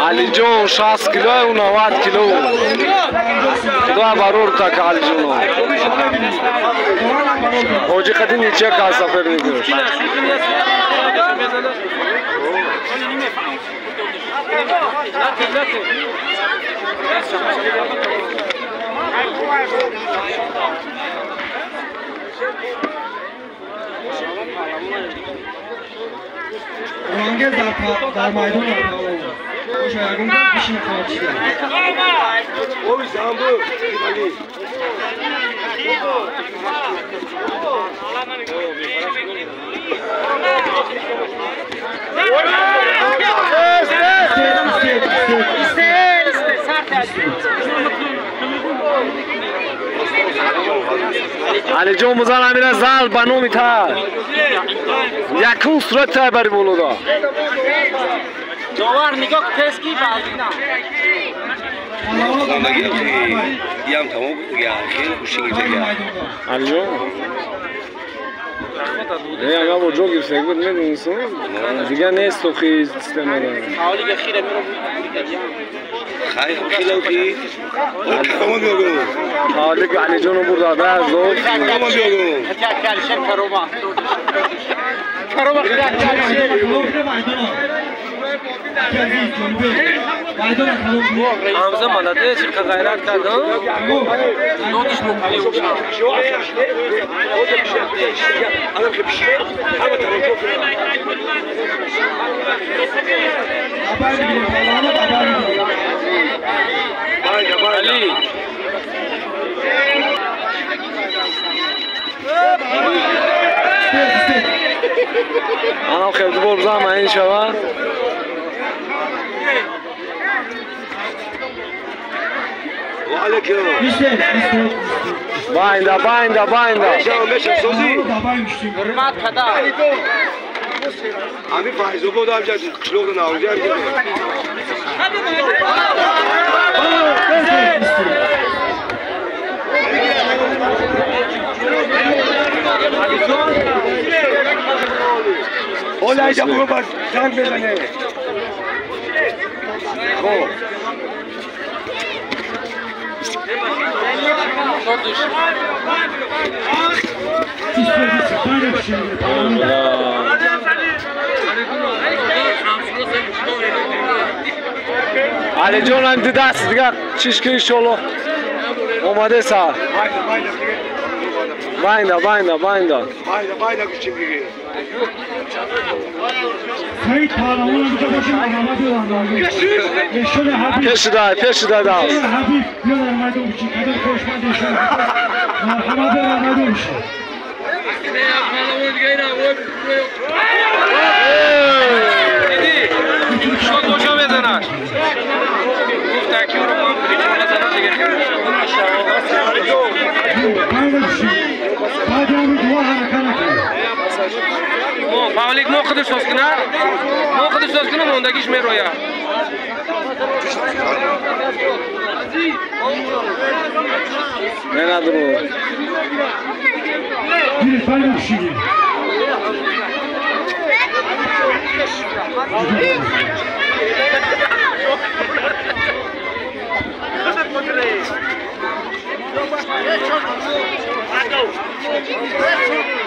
علی جون 60 کیلو و 90 کیلو خدا برور تک علی جون حاجی قدیم چه کار سفر میگوش رانگز در میدان شایگون بشین خواهد شده اوی زنبو علی جون مزان امیر زال بانو میتا یکون صورت بری بولودا جوار نگاه تسکی بازینا یام تمام گیا خیلی خوشی گیا علی جون نه اگه با جوگیر سگود میدونستم دیگه نیست تو خیز استعمال حالی که خیره میرو خیلی خیلی کامون بیاگم حالی که علی جون برد آده زود کامون بیاگم کلشن کروما خیلی همزه منده چرا غیرت کرد نوتش مقالی علی انا خیلی برزم این شوا وعلیکم باینده باینده باینده میشه سوزی حرمت کدا امی فایزو بود آمجا چلوک ناوزی آمجا اولا ایجا برو باز زنگ بزنه خوب علی جون هم دیده است دیگه چیشکی شلو اومده سر باینده باینده باینده باینده کچیم دیگه خیلی پارامون هم که باشیم محمد رو پیشده داست حبیب بیا در میدان بچین قدر خوشمند ایشون مرحمت در میدان بچین شد دوشا بزنش گفت تکیو رو ما بریم بزنم دیگه بعد همین دعا حرکت نکنه فعالیک ما خودش ساز کنه ما خودش ساز کنه موندگیش میرویه نه ندارو بیر فایل بشیدیم Let's go.